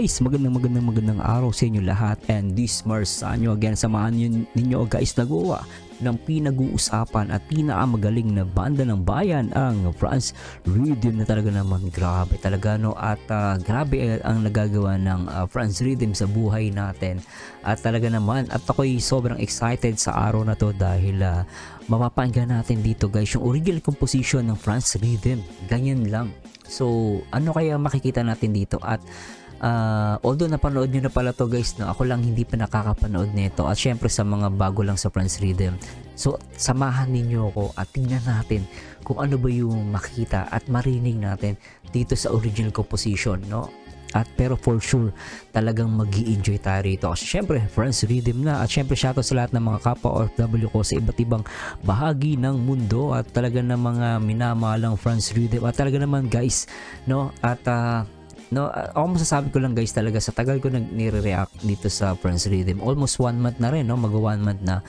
guys, magandang araw sa inyo lahat, and this Marsanyo again, samahan ninyo guys nagawa ng pinag-uusapan at pinakamagaling na banda ng bayan, ang France Rhythm, na talaga naman grabe talaga no, at grabe ang nagagawa ng France Rhythm sa buhay natin, at talaga naman at ako'y sobrang excited sa araw na to dahil mapapakinggan natin dito guys yung original composition ng France Rhythm, ganyan lang. So ano kaya makikita natin dito, at although napanood nyo na pala to guys, no, ako lang hindi pa nakakapanood nito, at syempre sa mga bago lang sa France Rhythm, so samahan ninyo ako at tingnan natin kung ano ba yung makita at marinig natin dito sa original composition, no? At pero for sure talagang mag-i-enjoy tayo rito kasi syempre France Rhythm na, at syempre shoutout sa lahat ng mga kapwa OFW ko sa iba't ibang bahagi ng mundo, at talaga ng mga minamahalang France Rhythm, at talaga naman guys, no, at no, ako masasabi ko lang guys, talaga sa tagal ko nire-react dito sa France Rhythm, almost 1 month na rin, no, mag 1 month na,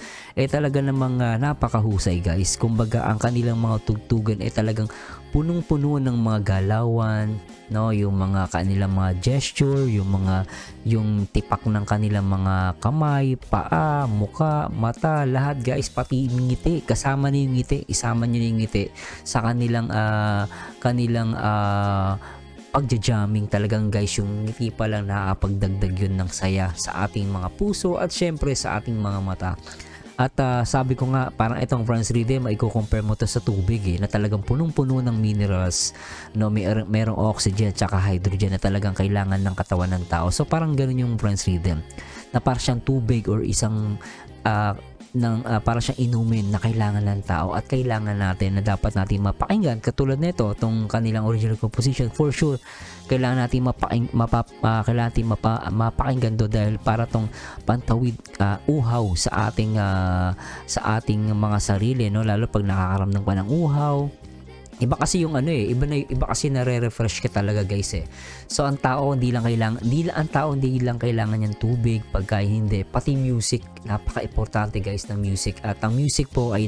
talaga namang napakahusay guys. Kumbaga ang kanilang mga tugtugan talagang punong-puno ng mga galawan, no, yung mga kanilang mga gesture, yung tipak ng kanilang mga kamay, paa, muka, mata, lahat guys, pati ngiti, kasama niyo yung ngiti, isama niyo yung ngiti sa kanilang pagja-jamming. Talagang guys, yung ngiti pa lang nakakapagdagdag yun ng saya sa ating mga puso at syempre sa ating mga mata. At sabi ko nga, parang itong France Rhythm ay i-compare mo to sa tubig na talagang punong-puno ng minerals, no, merong oxygen at saka hydrogen na talagang kailangan ng katawan ng tao. So parang ganun yung France Rhythm, na parang siyang tubig or isang para siyang inumin na kailangan ng tao at kailangan natin, na dapat natin mapakinggan. Katulad nito, itong kanilang original composition, for sure kailangan natin mapakinggan do, dahil para tong pantawid, uhaw sa ating mga sarili, no, lalo pag nakakaramdam pa ng uhaw. Iba kasi yung iba kasi nare-refresh ka talaga guys So ang tao hindi lang kailangan niyang tubig, pagka hindi, pati music, napaka-importante guys ng music, at ang music po ay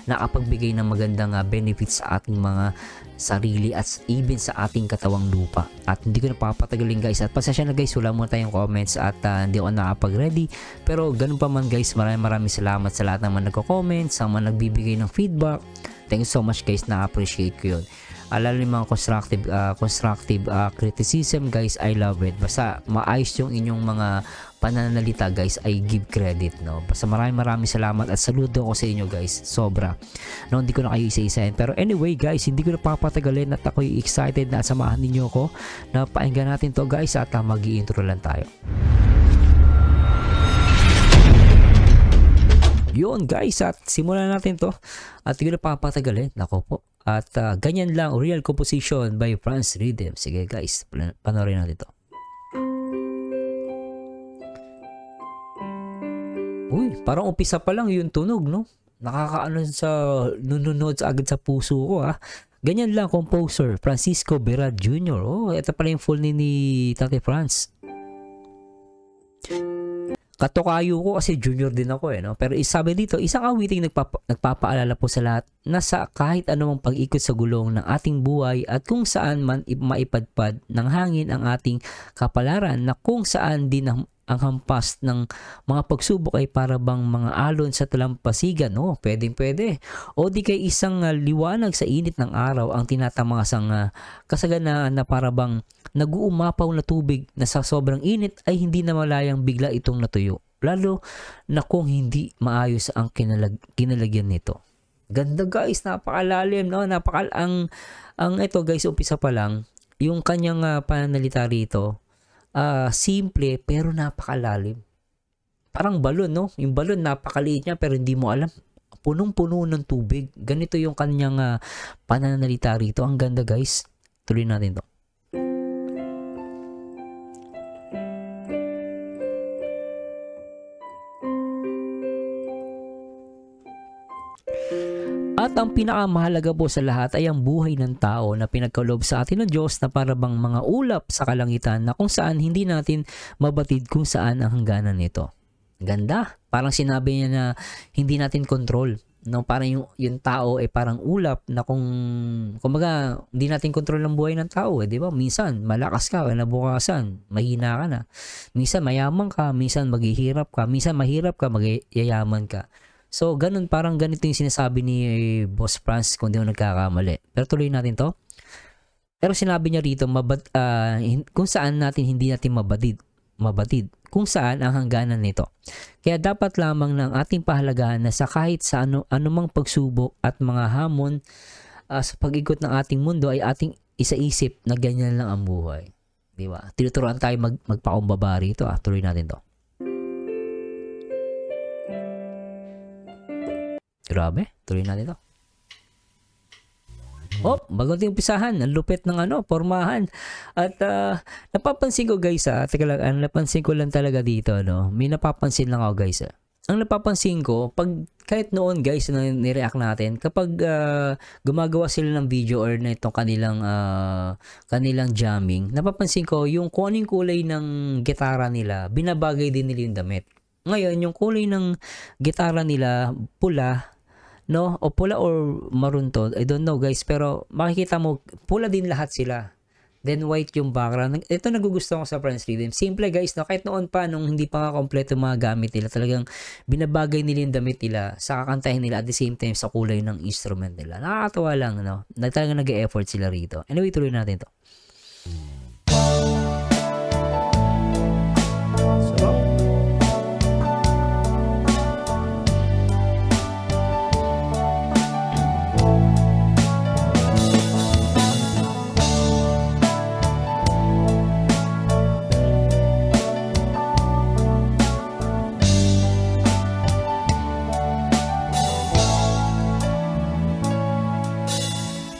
nakapagbigay ng magandang benefits sa ating mga sarili at even sa ating katawang lupa. At hindi ko na papatagalin guys, at pasensya na guys, wala muna tayong comments at hindi ako nakapag-ready, pero ganun pa man guys, maraming salamat sa lahat ng mga nagko-comment, sa mga nagbibigay ng feedback. Thank you so much guys, na-appreciate ko yun. Lalo yung mga constructive criticism guys, I love it. Basta maayos yung inyong mga pananalita guys, I give credit, no. Basta maraming salamat at saludo ko sa inyo guys, sobra, no, hindi ko na kayo isa-isahin. Pero anyway guys, hindi ko na papatagalin at ako'y excited na samahan ninyo ako na painggan natin to guys, at mag-i-intro lang tayo. Yun guys, at simulan natin to at hindi ko na papatagalin, nako po. At ganyan lang, original composition by France Rhythm. Sige guys, panoorin natin to. Uy, parang umpisa pa lang yung tunog, no? Nakakaano sa nununod agad sa puso ko Ganyan lang, composer Francisco Berard Jr. Oh, ito pala yung full ni Tate France. Katokayo ko kasi junior din ako no? Pero sabi dito, isang awiting nagpapaalala po sa lahat na sa kahit anumang pag-ikot sa gulong ng ating buhay, at kung saan man maipadpad ng hangin ang ating kapalaran, na kung saan din ang hampas ng mga pagsubok ay para bang mga alon sa talampasigan, pwede, o di kay isang liwanag sa init ng araw ang tinatamasang kasaganaan, na para bang nag-uumapaw na tubig na sa sobrang init ay hindi na malayang bigla itong natuyo, lalo na kung hindi maayos ang kinalagyan nito. Ganda guys, napakalalim, no? Ang ito guys, umpisa pa lang yung kanyang pananalita rito, simple pero napakalalim. Parang balon, no? Yung balon napakaliit niya pero hindi mo alam, punong-puno ng tubig. Ganito yung kanyang pananalita rito. Ang ganda guys. Tuloy natin to. At ang pinakamahalaga po sa lahat ay ang buhay ng tao na pinagkaloob sa atin ng Diyos, na para bang mga ulap sa kalangitan, na kung saan hindi natin mabatid kung saan ang hangganan nito. Ganda. Parang sinabi niya na hindi natin control no, parang yung tao ay parang ulap na kumbaga hindi natin kontrol ang buhay ng tao, di ba? Minsan malakas ka, kinabukasan mahina ka na. Minsan mayaman ka, minsan maghihirap ka, minsan mahirap ka, magyayaman ka. So ganun, parang ganito yung sinasabi ni Boss Franz kung di ako nagkakamali. Pero tuloy natin to. Pero sinabi niya rito kung saan natin hindi natin mabatid kung saan ang hangganan nito. Kaya dapat lamang ng ating pahalagahan na sa kahit sa anumang pagsubok at mga hamon sa pag-ikot ng ating mundo ay ating isaisip na ganyan lang ang buhay. Di ba? Tinuturuan tayo magpakumbaba rito. Tuloy natin to. Grabe, tuloy natin to. Bago natin umpisahan, ang lupit ng pormahan. At napapansin ko guys, teka lang, napansin ko lang talaga dito, may napapansin lang ako guys. Ang napapansin ko, kahit noon guys, na nireact natin, kapag gumagawa sila ng video or na itong kanilang jamming, napapansin ko, yung kung anong kulay ng gitara nila, binabagay din nila yung damit. Ngayon, yung kulay ng gitara nila, pula, no, o pula or maroon to, I don't know guys, pero makikita mo pula din lahat sila, then white yung background. Ito nagugustuhan ko sa Franz Rhythm, simple guys, no, kahit noon pa nung hindi pa nga kompleto mga gamit nila, talagang binabagay nila yung damit nila sa kakantahin nila at the same time sa kulay ng instrument nila. Nakakatawa lang, no, talagang nag-e-effort sila rito. Anyway, tuloy natin to.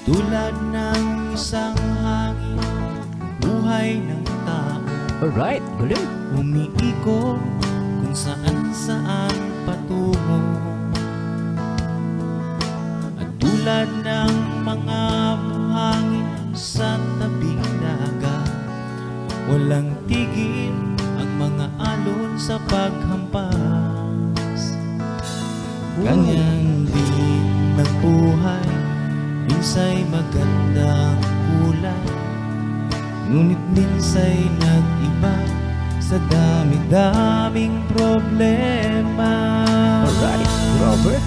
Tulad ng isang hangin, buhay ng tao. Alright, galing. Umiikot kung saan patungo. At tulad ng mga buhangin sa tabing dagat, walang tigil ang mga alon sa paghampas. Ganyan din ng buhay, minsa'y magandang kulay, ngunit minsa'y nag-iba sa dami-daming problema. Alright, Robert.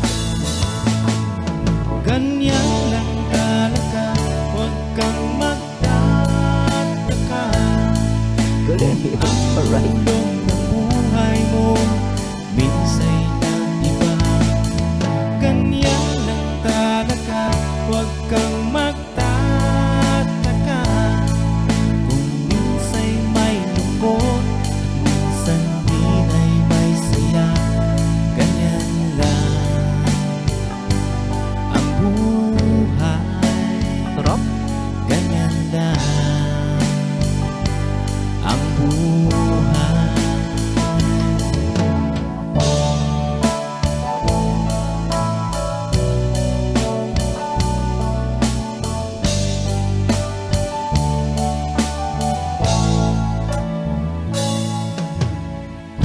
Ganyan lang talaga, huwag kang magtataka. Galing. Alright. Ang tulong ng buhay mo, minsa'y nag-iba. Ganyan lang talaga, huwag kang magtataka. Kung minsa'y may lungkot at minsan din ay may saya. Ganyan lang ang buhay. Sarap. Ganyan lang ang buhay.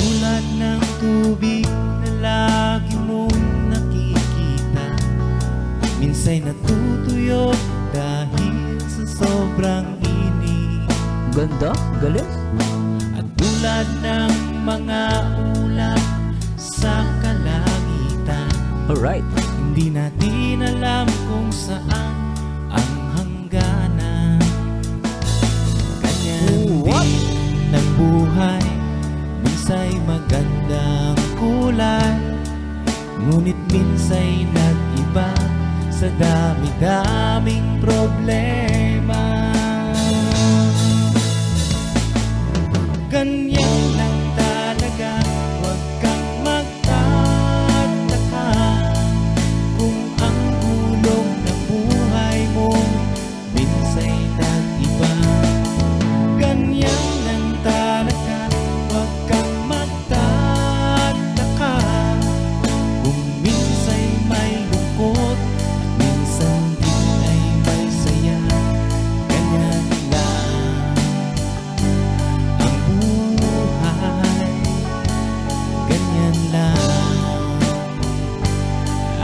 Tulad ng tubig na lagi mong nakikita, minsa'y natutuyo dahil sa sobrang init. Ganda, galing. At tulad ng mga ulap sa kalangitan, Alright. hindi natin alam kung saan ang hangganan. Ganyan What? din ng buhay, minsa'y magandang kulay, ngunit minsa'y nag-iba sa dami-daming problema. Ganyan lang talaga, huwag kang magtataka. Kung ang gulong ng buhay mo minsa'y nag-iba. Ganyan lang talaga, huwag kang magtataka. Kung minsa'y may lungkot at minsan din ay may saya. Ganyan lang ang buhay.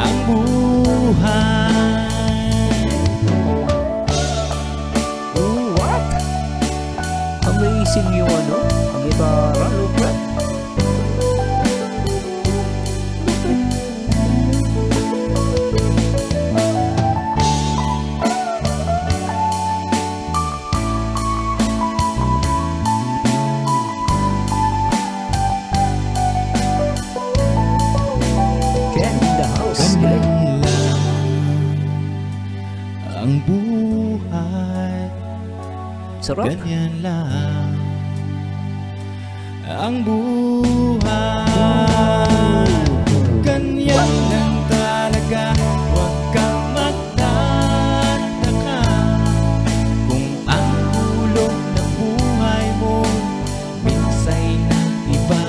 ang buhay. What? Amazing yung ano, ang gitara, look at. Ganyan lang ang buhay. Sarap. Ganyan lang ang buhay. Ganyan lang talaga. Huwag kang magtataka kung ang hulog ng buhay mo minsay na iba.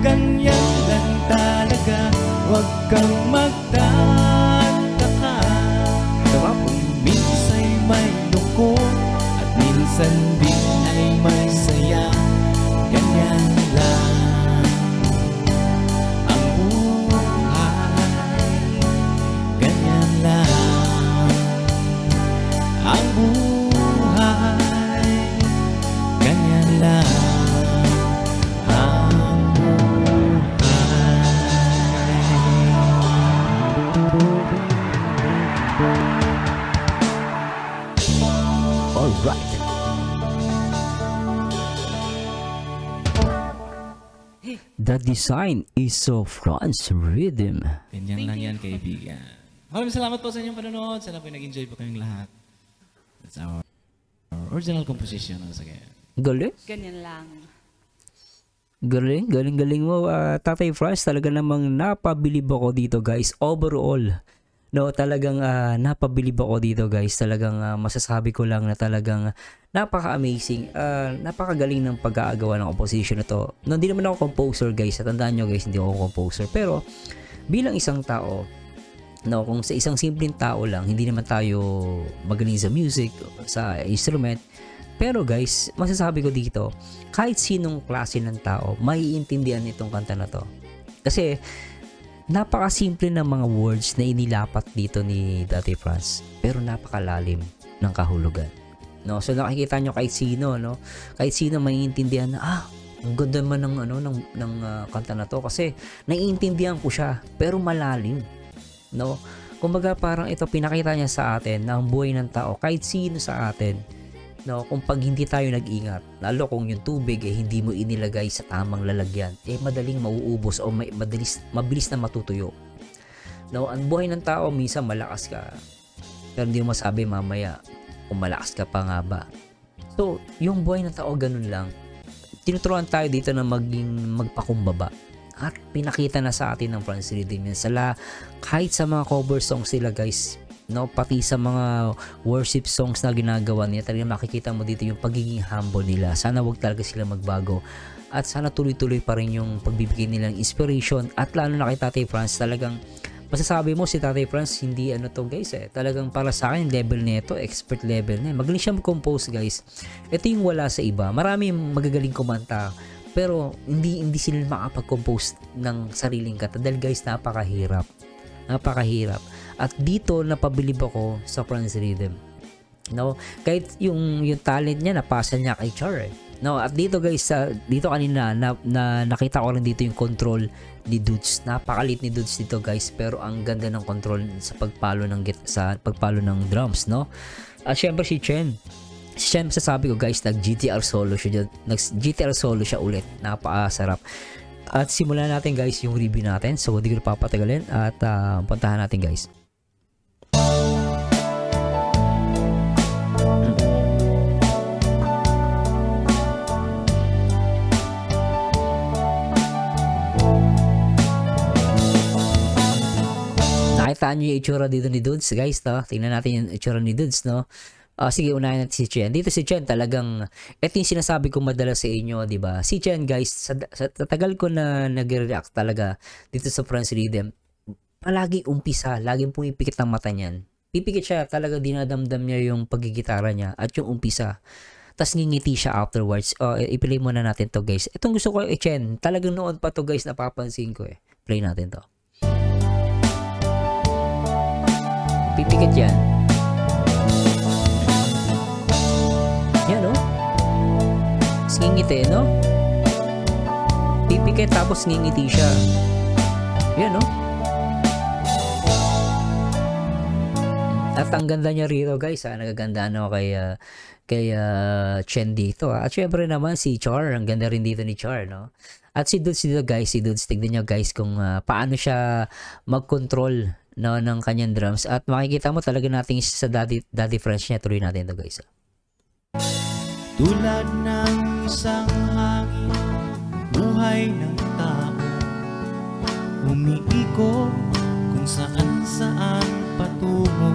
Ganyan lang talaga. Huwag kang magtataka kung minsay may lungkot at minsan din ay may saya. Ganyan lang ang buhay. Ganyan lang ang buhay. Ganyan lang ang Alright. The design is of France Rhythm. Ganyan lang yan, kaibigan. Maraming salamat po sa inyong panonood. Sana po nag-enjoy po kayong lahat. That's our original composition. Galing. Ganyan lang. Galing mo, Tatay Franz. Talaga namang napabilib ako dito, guys. Overall, no, talagang napabilib ako dito, guys. Talagang masasabi ko lang na talagang napaka-amazing. Napakagaling ng pag-aagawa ng composition na to. No, hindi naman ako composer, guys. Tandaan nyo, guys, hindi ako composer. Pero bilang isang tao, no, kung sa isang simpleng tao lang, hindi naman tayo magaling sa music, sa instrument. Pero guys, masasabi ko dito, kahit sinong klase ng tao, maiintindihan itong kanta na to. Kasi napakasimple ng mga words na inilapat dito ni Tatay Franz, pero napakalalim ng kahulugan. No, so nakikita nyo kahit sino, no, kahit sino maiintindihan na ang ganda man ng kanta na to kasi naiintindihan ko siya, pero malalim. No, kumbaga parang ito pinakita niya sa atin na ang buhay ng tao, kahit sino sa atin, no, kung pag hindi tayo nag-ingat, lalo kung yung tubig hindi mo inilagay sa tamang lalagyan, madaling mauubos o mabilis na matutuyo. No, ang buhay ng tao minsan malakas ka, pero hindi mo masabi mamaya kung malakas ka pa nga ba. So, yung buhay ng tao ganun lang. Tinuturuan tayo dito na magpakumbaba. At pinakita na sa atin ng France Rhythm yan. Kahit sa mga cover songs sila, guys, no, pati sa mga worship songs na ginagawa niya, talagang makikita mo dito yung pagiging humble nila. Sana wag talaga sila magbago at sana tuloy-tuloy pa rin yung pagbibigay nilang inspiration. At lalo na kay Tatay Franz, talagang masasabi mo si Tatay Franz hindi to, guys, talagang para sa akin level nito, expert level na. Magaling siya mag-compose, guys. Ito yung wala sa iba. Marami magagaling kumanta, pero hindi sila makapag-compose ng sariling kanta dahil, guys, napakahirap. At dito napabilib ako sa France Rhythm. No, kahit yung talent niya napasa niya kay Char. No, at dito, guys, dito kanina na nakita ko rin dito yung control ni Dudes. Napakalit ni Dudes dito, guys, pero ang ganda ng control sa pagpalo ng drums, no? At syempre si Chen, masasabi ko, guys, nag-GTR solo siya ulit. Napakasarap. At simulan natin, guys, yung review natin. So, hindi ko na papatagalin at puntahan natin, guys. Nakita nyo yung itsura dito ni Dudes, guys, no? Tingnan natin yung itsura ni Dudes, no? Sige, unahin natin si Chen. Dito si Chen talagang, ito yung sinasabi ko madalas sa inyo, di ba? Si Chen, guys, sa tagal ko na nag-react talaga dito sa France Rhythm, palagi umpisa, laging pumipikit ang mata niyan. Pipikit siya, talaga dinadamdam niya yung pagigitara niya at yung umpisa. Tapos ngingiti siya afterwards. I-play muna natin to, guys. Itong gusto ko, Chen, talagang noon pa to, guys, napapansin ko. Play natin to. Pipikit yan. Yan, oh. Ngingiti, no? Pipikit tapos ngingiti siya. Yan, no? At ang ganda niya rito, guys, nagaganda kay Chen dito. At syempre naman si Char, ang ganda rin dito ni Char, no? At si Dudes dito, guys, tignan nyo, guys, kung paano siya mag-control, no, ng kanyang drums. At makikita mo talaga natin sa Daddy French niya. Tuloy natin ito, guys. Tulad ng isang hangin, buhay ng tao, umiikot kung saan patungo.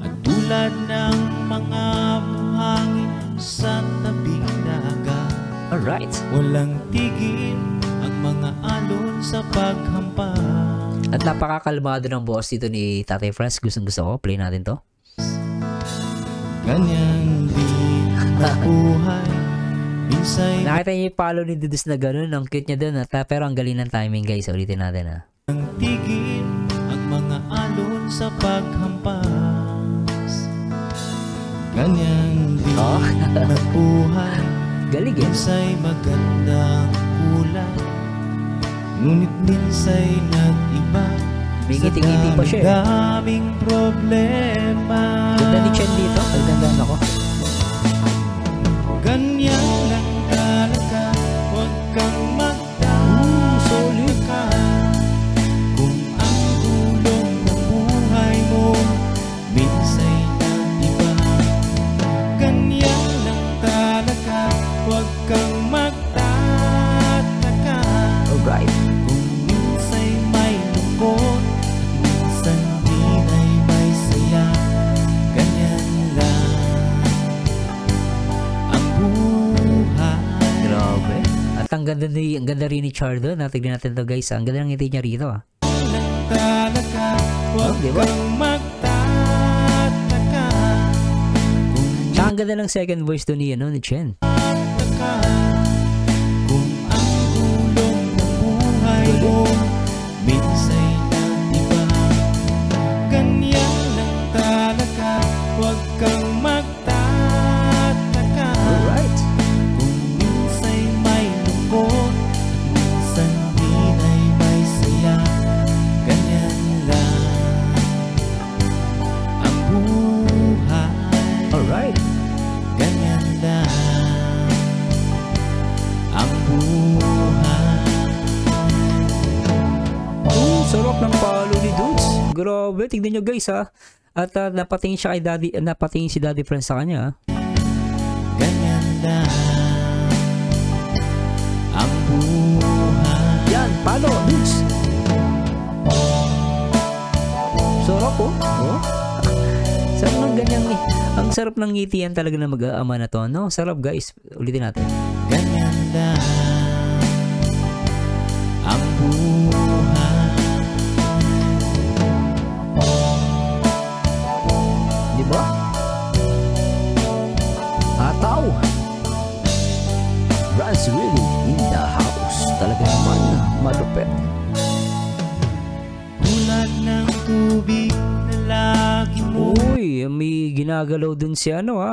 At tulad ng mga buhangin sa tabing dagat, Alright. walang tigil ang mga alon sa paghampas. At napakakalmado ng boss dito ni Tatay Franz. Gusto ko. Play natin to. Ganyan din na buhay. Minsay Nakita niyo yung palo ni Dudus na gano'n. Ang cute niya doon. Pero ang galing ng timing, guys. Ulitin natin, ha. ang tigil ang mga alon sa paghampas. Ganyan din Oh. na buhay. Galing, eh. Minsay magandang kulay, ngunit minsay nag-iba. May ngiti-ngiti pa siya, eh. Daming problema. Ganda ni Chen dito. Pagdandaan ako. Ganyan lang talaga, huwag kang Solid. magtaka. Kung ang gulong ng buhay mo minsay nag-iba. Ganyan lang talaga, huwag kang magtataka. Alright. Kung minsay may lungkot, minsan din ay may saya. Ganyan lang ang buhay. Grabe. At ang ganda rin ni Char doon. Tignan natin to, guys. Ang ganda ng ngiti niya rito, ha. Talaga, huwag diba? kang magtataka. Tsaka ang ganda ng second voice doon ni Chen. Taka, kung ang gulong ng buhay mo minsay nag-iba. Ganyan lang talaga, huwag kang magtataka. Alright. Kung minsay may lungkot, minsan din ay may saya. Ganyan lang ang buhay. Alright. Ganyan lang ang buhay. Sarap ng palo ni Dudes. Grabe. Tignan nyo, guys, ha. At napatingin siya napatingin si Daddy Friends sa kanya, ha. Ganyan lang ang buhay. Yan, palo, Dudes. Sarap, oh. Sarap ng ganyang ang sarap ng ngitian talaga na mag-aama na to, no? Sarap, guys. Ulitin natin. Ganyan lang ang buhay. Di ba? Ataw! Franz really in the house. Talaga naman na malupet. Tulad ng tubig na lagi mo. Uy, may ginagalaw dun si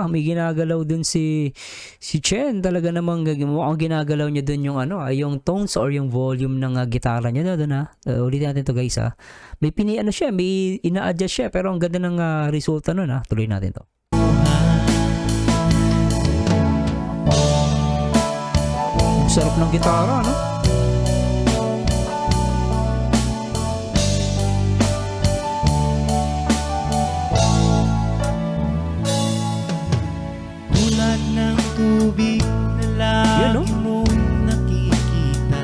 may ginagalaw dun si Chen. Talaga namang mukhang ginagalaw niya dun yung yung tones or yung volume ng gitara niya dun, ha. Ulitin natin to, guys, ha. May may ina-adjust siya, pero ang ganda ng resulta nun, ha. Tuloy natin to. Sarap ng gitara, no? Tulad ng tubig na Yan, no? lagi mong nakikita.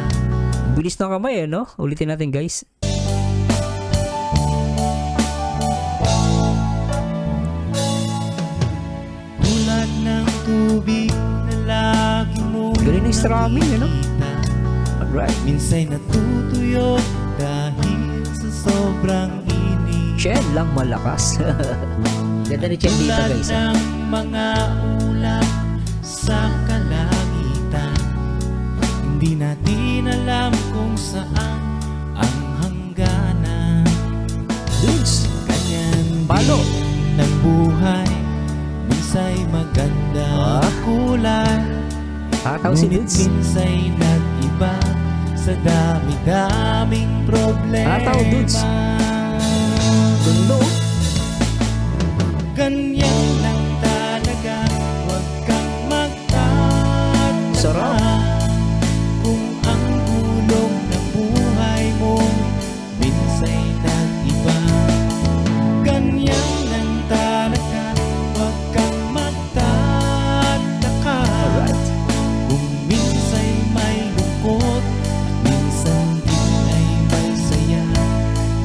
Bilis ng kamay, no? Ulitin natin, guys. Tulad ng tubig na lagi mong Galing ng strumming, no? nakikita. Alright. Minsay natutuyo dahil sa sobrang init. Chen lang malakas. Ganda ni Chen dito, Tulad guys, ha. ng mga ulap sa kalangitan, hindi natin alam kung saan ang hangganan. buhay, minsa'y maganda kulay, Tataw si ngunit Dudes. minsa'y nag-iba sa dami-daming problema. Tataw, Dudes. Tundo. Ganyan lang talaga, huwag kang magtataka. Sarap. Kung ang gulong ng buhay mo minsa'y nag-iba. Ganyan lang talaga, huwag kang magtataka. Alright. Kung minsa'y may lungkot at minsan din ay may saya.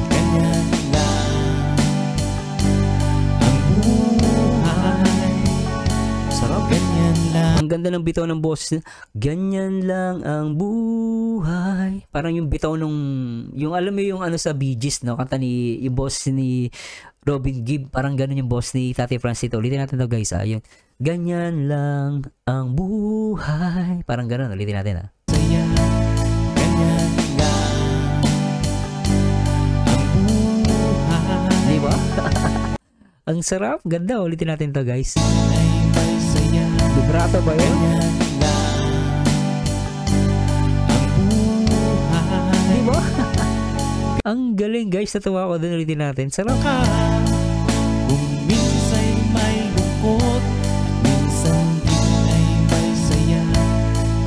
Ganyan lang ang buhay. Sarap. Ganyan lang. Ang ganda ng bitaw ng boses. Ganyan lang ang buhay. Parang yung bitaw nung, yung alam mo yung ano sa Bee Gees, no? Kanta ni, yung boss ni Robin Gibb. Parang ganun yung boss ni Tati Francito. Ulitin natin to guys, Yun. Ganyan lang ang buhay. Parang ganun. Ulitin natin, Saya, ganyan lang ang buhay. Di ba? Ang sarap. Ganda. Ulitin natin to guys. Ay may saya, Vibrato ba yun? ganyan lang ang buhay. Di ba? Ang galing guys. Natuwa ko dun. Ulitin natin. Sarap. Kung minsa'y may lungkot, minsan din ay may saya.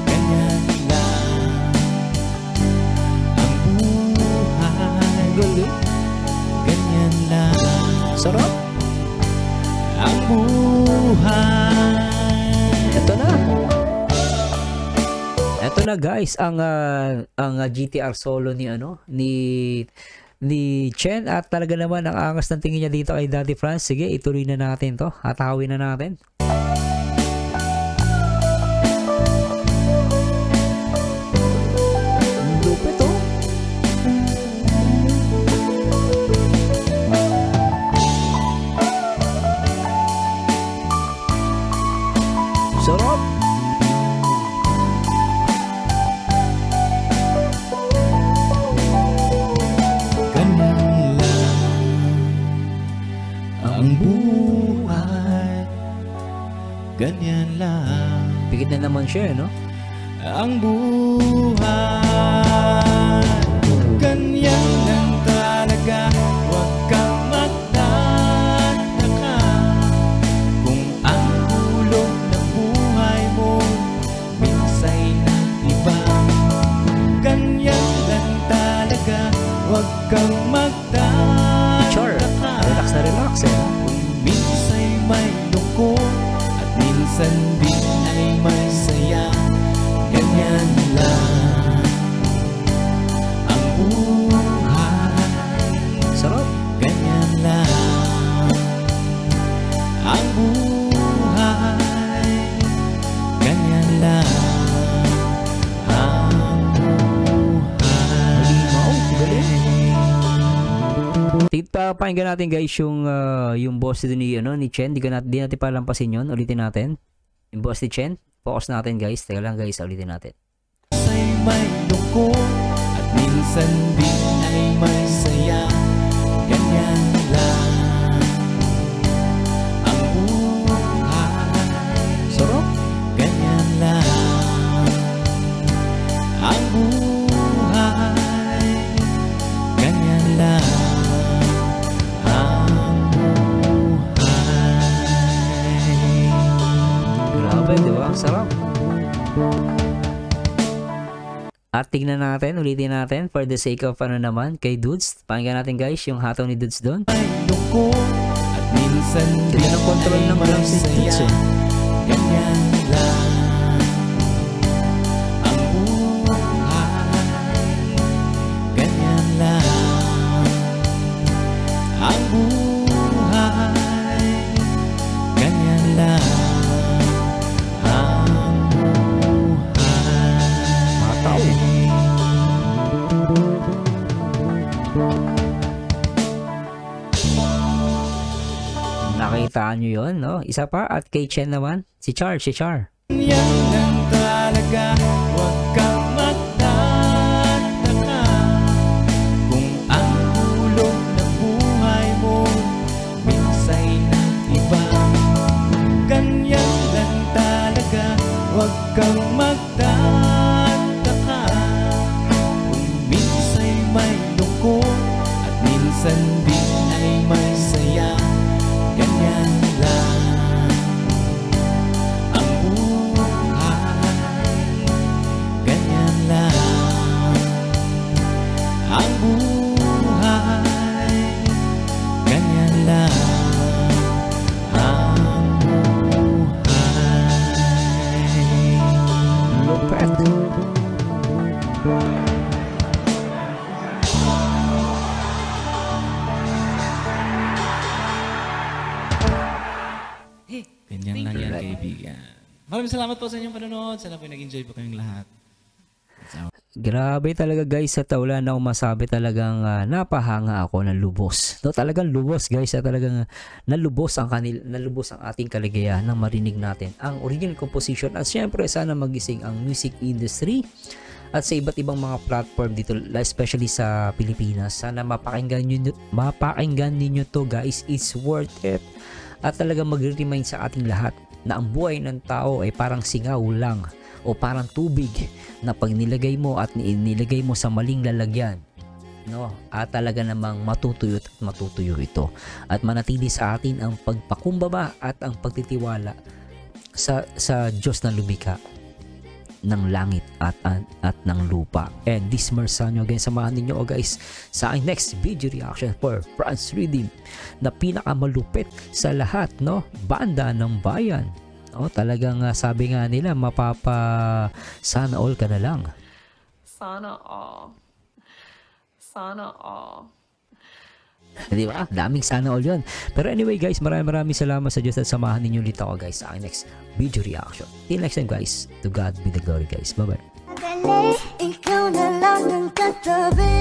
Ganyan lang ang buhay. Galing. Ganyan lang Sarap. ang buhay. Ito na. Ito na guys ang GTR solo ni Chen, at talaga naman ang angas ng tingin niya dito kay Daddy France. Sige, ituloy na natin to. Hatawin na natin. Lupit oh. Sarap. Ganyan lang ang buhay. Ganyan lang Pikit na naman siya, no? ang buhay. Ganyan lang talaga, huwag kang magtataka. Kung ang gulong ng buhay mo minsa'y nag-iba. Ganyan lang talaga, huwag kang Sure. magtataka. Relax na relax eh. Kung minsa'y may lungkot at minsan din ay may saya. Ganyan lang ang buhay. Sarap. Ganyan lang ang buhay. Ganyan lang ang buhay. Pakinggan natin guys yung boss ni Chen. Di natin palampasin yun. Ulitin natin. Yung boss ni Chen. Focus natin guys. Teka lang guys. Ulitin natin. Ay may lungkot at minsan din ay may saya. Ganyan lang ang buhay. Sarap. Ganyan lang ang buhay. Ganyan lang ang buhay. Grabe, di ba? Ang sarap. At tignan natin, ulitin natin for the sake of kay Dudes. Pakinggan natin guys yung hataw ni Dudes doon. Ay lungkot at minsan Ganda ng control ay naman ng si masaya. Dudes eh. Ganyan lang ang buhay. Ganyan lang ang buhay. Ganyan lang ang buhay. Hataw. Nakita nyo yun, no? Isa pa, at kay Chen naman, si Char. Yan lang talaga, huwag kang magtataka. Kung ang gulong ng buhay mo minsa'y buhay, ganyan lang ang buhay. Lupet. Ganyan lang yan, kaibigan. Maraming salamat po sa inyong panonood. Sana po nag-enjoy po kayong lahat. Grabe talaga guys, sa wala na akong masabi, talagang napahanga ako ng lubos. No, talagang lubos guys, talagang nalubos ang ating kaligayahan nang marinig natin ang original composition, at syempre sana magising ang music industry at sa iba't ibang mga platform dito, especially sa Pilipinas. Sana mapakinggan ninyo to guys, it's worth it. At talagang mag-remind sa ating lahat na ang buhay ng tao ay parang singaw lang o parang tubig na pag nilagay mo at nilagay mo sa maling lalagyan, no, at talaga namang matutuyo at matutuyo ito, at manatili sa atin ang pagpakumbaba at ang pagtitiwala sa Diyos na lumikha ng langit at ng lupa. And this Marsanyo again, samahan ninyo guys sa aking next video reaction for France Rhythm na pinakamalupit sa lahat, no, banda ng bayan. Oh, talagang sabi nga nila, sana all ka na lang. Sana all. Sana all. Di ba? Daming sana all yun. Pero anyway guys, maraming salamat sa Diyos at samahan ninyo ulit ako guys sa aking next video reaction. Till next time guys, to God be the glory guys. Bye bye. Ikaw na lang ang katabi.